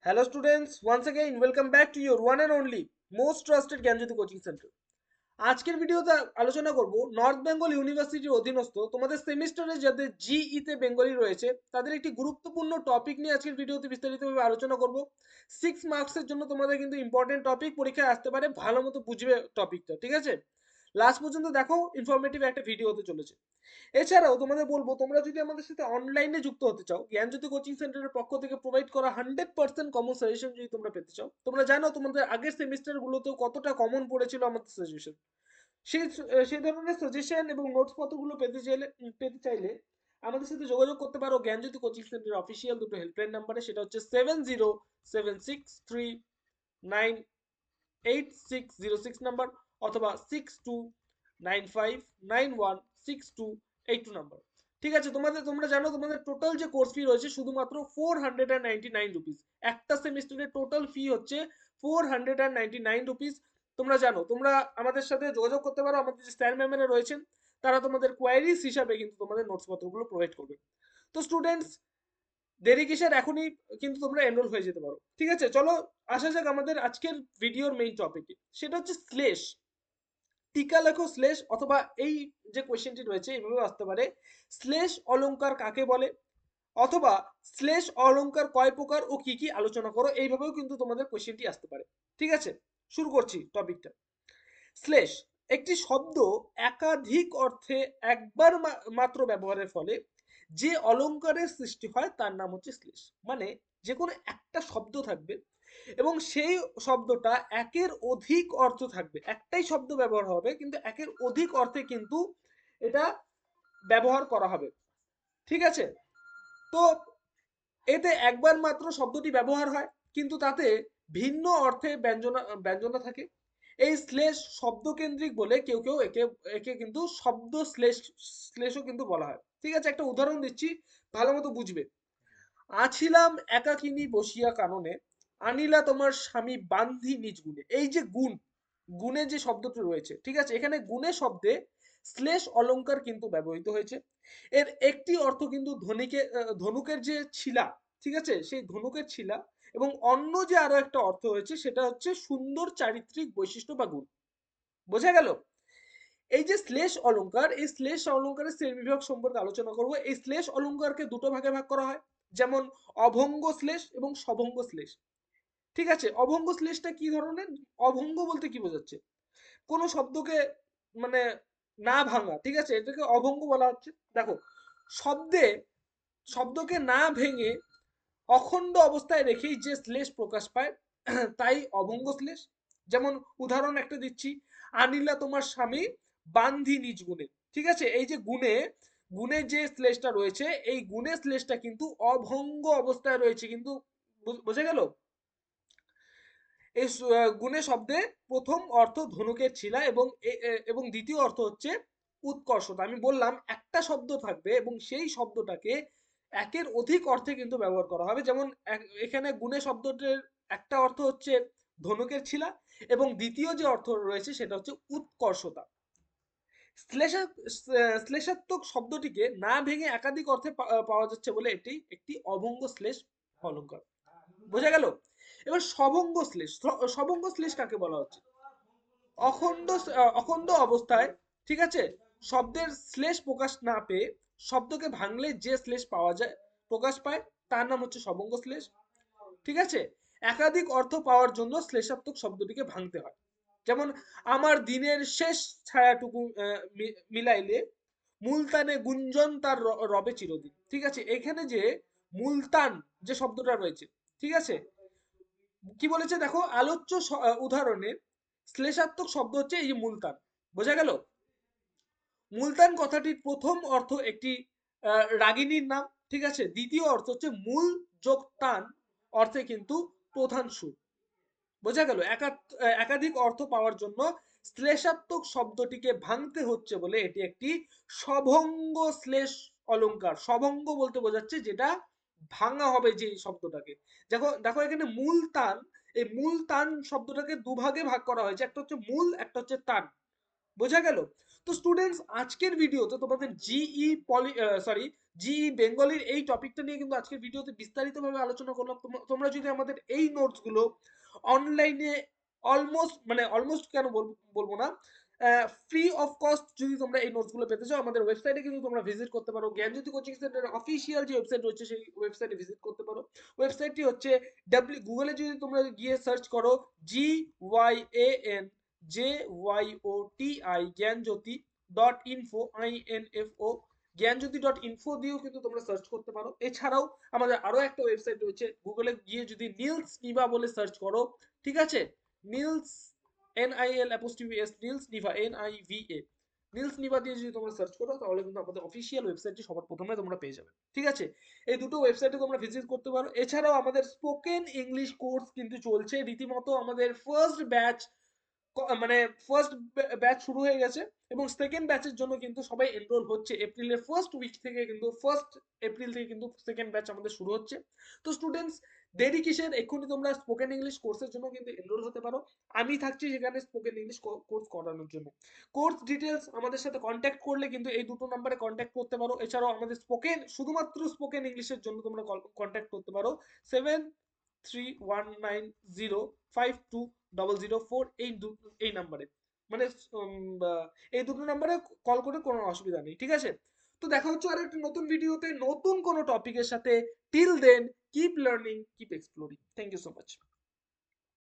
Hello students, once again welcome back to your one and only most trusted Gyanjyoti coaching centre. আজকের ভিডিওতে আলোচনা করব north Bengal ইউনিভার্সিটির অধীনস্থ তোমাদের সেমিস্টারে যাদের জিই তে বেঙ্গলি রয়েছে তাদের একটি গুরুত্বপূর্ণ টপিক নিয়ে আজকের ভিডিওতে বিস্তারিতভাবে আলোচনা করব। 6 মার্কসের জন্য তোমাদের কিন্তু ইম্পর্টেন্ট টপিক পরীক্ষায় আসতে পারে, ভালো মতো বুঝবে টপিকটা, ঠিক আছে? লাস্ট পর্যন্ত দেখো, ইনফরমেটিভ একটা ভিডিও হতে চলেছে। এছাড়াও তোমাদের বলবো, তোমরা যদি আমাদের সাথে অনলাইনে যুক্ত হতে চাও, জ্ঞানজ্যোতি কোচিং সেন্টারের পক্ষ থেকে প্রোভাইড করা 100% কমন সাজেশন যদি তোমরা পেতে চাও, তোমরা জানো তোমাদের আগের সেমিস্টার গুলোতেও কতটা কমন পড়েছিল আমাদের সাজেশন। সেই সেই ধরনের সাজেশন এবং নোটস পত্রগুলো পেতে চাইলে আমাদের সাথে যোগাযোগ করতে পারো জ্ঞানজ্যোতি কোচিং সেন্টারের অফিসিয়াল দুটো হেল্পলাইন নাম্বারে। সেটা হচ্ছে 7076398606 নাম্বার, অথবা 6295916282 নাম্বার। ঠিক আছে, তোমরা জানো তোমাদের টোটাল যে কোর্স ফি রয়েছে শুধুমাত্র 499 রুপিস। একটা সেমিস্টারের টোটাল ফি হচ্ছে 499 রুপিস। তোমরা জানো, তোমরা আমাদের সাথে যোগাযোগ করতে পারো, আমাদের যে স্যার ম্যামেরা রয়েছেন তারা তোমাদের কোয়ারিজ হিসাবে কিন্তু তোমাদের নোটস পত্রগুলো প্রোভাইড করবে। তো স্টুডেন্টস, দেরি কিসের, এখনই কিন্তু তোমরা এনরোল হয়ে যেতে পারো। ঠিক আছে, চলো আসা যাক আমাদের আজকের ভিডিওর মেইন টপিকে। সেটা হচ্ছে শ্লেষ। টিকা লেখো শ্লেষ, অথবা এই যে কোয়েশ্চেনটি রয়েছে এইভাবে আসতে পারে, শ্লেষ অলংকার কাকে বলে, অথবা শ্লেষ অলংকার কয় প্রকার ও কি কি আলোচনা করো, এইভাবেও কিন্তু তোমাদের কোয়েশ্চেনটি আসতে পারে। ঠিক আছে, শুরু করছি টপিকটা। শ্লেষ একটি শব্দ, একাধিক অর্থে একবার মাত্র ব্যবহারের ফলে যে অলংকারের সৃষ্টি হয় তার নাম হচ্ছে শ্লেষ। মানে যে কোনো একটা শব্দ থাকবে এবং সেই শব্দটা একের অধিক অর্থ থাকবে, একটাই শব্দ ব্যবহার হবে কিন্তু একের অধিক অর্থে কিন্তু এটা ব্যবহার করা হবে। ঠিক আছে, তো এতে একবার মাত্র শব্দটি ব্যবহার হয় কিন্তু তাতে ভিন্ন অর্থে ব্যঞ্জনা ব্যঞ্জনা থাকে। এই শ্লেষ শব্দকেন্দ্রিক বলে কেউ কেউ একে একে কিন্তু শব্দ শ্লেষও কিন্তু বলা হয়। ঠিক আছে, একটা উদাহরণ দিচ্ছি, ভালো মতো বুঝবে। আছিলাম একাকিনী বসিয়া কাননে, আনিলা তোমার স্বামী বান্ধি নিজ গুণে। এই যে গুণ, গুণে যে শব্দটি রয়েছে, ঠিক আছে, এখানে গুণে শব্দে শ্লেষ অলংকার কিন্তু ব্যবহৃত হয়েছে। এর একটি অর্থ কিন্তু ধনুকের যে ছিলা, ঠিক আছে, সেই ধনুকের ছিলা, এবং অন্য যে আরো একটা অর্থ হয়েছে সেটা হচ্ছে সুন্দর চারিত্রিক বৈশিষ্ট্য বা গুণ। বোঝা গেল? এই যে শ্লেষ অলংকার, এই শ্লেষ অলংকারের শ্রেণীবিভাগ সম্পর্কে আলোচনা করব। এই শ্লেষ অলংকারকে দুটো ভাগে ভাগ করা হয়, যেমন অভঙ্গ শ্লেষ এবং সভঙ্গ শ্লেষ। ঠিক আছে, অভঙ্গ শ্লেষটা কি ধরনের? অভঙ্গ বলতে কি বোঝাচ্ছে? কোনো শব্দকে মানে না ভাঙা, ঠিক আছে, এটাকে অভঙ্গ বলা হচ্ছে। দেখো, শব্দে শব্দকে না ভেঙে অখণ্ড অবস্থায় রেখেই যে শ্লেষ প্রকাশ পায় তাই অভঙ্গ শ্লেষ। যেমন উদাহরণ একটা দিচ্ছি, আনিলা তোমার স্বামী বান্ধি নিজ গুণে। ঠিক আছে, এই যে গুণে, গুণে যে শ্লেষটা রয়েছে, এই গুণে শ্লেষটা কিন্তু অভঙ্গ অবস্থায় রয়েছে কিন্তু। বোঝা গেল? এই গুণে শব্দে প্রথম অর্থ ধনুকের ছিলা এবং এবং দ্বিতীয় অর্থ হচ্ছে উৎকর্ষতা। আমি বললাম একটা শব্দ থাকবে এবং সেই শব্দটাকে একের অধিক অর্থে কিন্তু ব্যবহার করা হবে। যেমন এখানে গুণে শব্দটির একটা অর্থ হচ্ছে ধনুকের ছিলা এবং দ্বিতীয় যে অর্থ রয়েছে সেটা হচ্ছে উৎকর্ষতা। শ্লেষাত্মক শব্দটিকে না ভেঙে একাধিক অর্থে পাওয়া যাচ্ছে বলে এটি একটি অভঙ্গ শ্লেষ অলঙ্কার। বোঝা গেল? এবার সভঙ্গ শ্লেষ। সভঙ্গ শ্লেষ কাকে বলা হচ্ছে? অখণ্ড অখণ্ড অবস্থায়, ঠিক আছে, শব্দের শ্লেষ প্রকাশ না পেয়ে শব্দকে ভাঙলে যে শ্লেষ পাওয়া যায়, প্রকাশ পায়, তার নাম হচ্ছে সভঙ্গ শ্লেষ। ঠিক আছে, একাধিক অর্থ পাওয়ার জন্য শ্লেষাত্মক শব্দটিকে ভাঙতে হয়। যেমন আমার দিনের শেষ ছায়াটুকু মিলাইলে মুলতানে গুঞ্জন তার রবে চিরদিন। ঠিক আছে, এখানে যে মুলতান যে শব্দটা রয়েছে, ঠিক আছে, কি বলেছে দেখো, আলোচ্য উদাহরণে শ্লেষাত্মক শব্দ হচ্ছে এই যে মুলতান। বোঝা গেল? মুলতান কথাটির প্রথম অর্থ একটি রাগিনীর নাম। ঠিক আছে, দ্বিতীয় অর্থ হচ্ছে মূল যোগ টান অর্থে কিন্তু প্রধান সুর। বোঝা গেল? একাধিক অর্থ পাওয়ার জন্য শ্লেষাত্মক শব্দটিকে ভাঙতে হচ্ছে বলে এটি একটি সভঙ্গ শ্লেষ অলংকার। সভঙ্গ বলতে বোঝাচ্ছে যেটা ভাঙা হবে যে শব্দটাকে। দেখো দেখো, এখানে মূল তান, এই মূল তান শব্দটাকে দুভাগে ভাগ করা হয়েছে, একটা হচ্ছে মূল, একটা হচ্ছে তান। বোঝা গেল? তো স্টুডেন্টস আজকের ভিডিওতে তোমাদের জিই বেঙ্গলির এই টপিকটা নিয়ে কিন্তু আজকের ভিডিওতে বিস্তারিতভাবে আলোচনা করলাম। তোমরা যদি আমাদের এই নোটস গুলো অনলাইনে অলমোস্ট কেন বলবো না, ফ্রি অফ কস্ট যদি তোমরা এই নোটস গুলো পেতে চাও, আমাদের ওয়েবসাইটে কিন্তু তোমরা ভিজিট করতে পারো। জ্ঞানজ্যোতি কোচিং সেন্টারের অফিসিয়াল যে ওয়েবসাইট রয়েছে সেই ওয়েবসাইটে ভিজিট করতে পারো। ওয়েবসাইটটি হচ্ছে গুগলে যদি তোমরা গিয়ে সার্চ করো GYANJYOTI জ্ঞানজ্যোতি .info জ্ঞানজ্যোতি.info দিয়েও কিন্তু তোমরা সার্চ করতে পারো। এছাড়াও আমাদের আরো একটা ওয়েবসাইট রয়েছে, গুগলে গিয়ে যদি নীলস নিভা বলে সার্চ করো, ঠিক আছে, Nils NIL Nils Niva NIVA Nils Niva দিয়ে যদি তোমরা সার্চ করো তাহলে কিন্তু আমাদের অফিসিয়াল ওয়েবসাইটটি সবার প্রথমে তোমরা পেয়ে যাবে। ঠিক আছে, এই দুটো ওয়েবসাইটে তোমরা ভিজিট করতে পারো। এছাড়াও আমাদের স্পোকেন ইংলিশ কোর্স কিন্তু চলছে রীতিমতো। আমাদের মানে ফার্স্ট ব্যাচ শুরু হয়ে গেছে এবং সেকেন্ড ব্যাচের জন্য কিন্তু সবাই এনরোল হচ্ছে। এপ্রিলের ফার্স্ট উইক থেকে কিন্তু ফার্স্ট এপ্রিল থেকে কিন্তু সেকেন্ড ব্যাচ আমাদের শুরু হচ্ছে। তো স্টুডেন্টস, দেরি কিসের, এক্ষুনি তোমরা স্পোকেন ইংলিশ কোর্সের জন্য কিন্তু এনরোল হতে পারো। আমি থাকছি সেখানে স্পোকেন ইংলিশ কোর্স করানোর জন্য। কোর্স ডিটেলস আমাদের সাথে কন্ট্যাক্ট করলে কিন্তু এই দুটো নাম্বারে কন্ট্যাক্ট করতে পারো। এছাড়াও আমাদের শুধুমাত্র স্পোকেন ইংলিশের জন্য তোমরা কন্ট্যাক্ট করতে পারো 7319052004 এই নাম্বারে, মানে এই দুটো নাম্বারে কল করে কোনো অসুবিধা নেই। ঠিক আছে, তো দেখা হচ্ছে আর একটা নতুন ভিডিওতে নতুন কোনো টপিকের সাথে। Till then, keep learning, keep exploring. Thank you so much.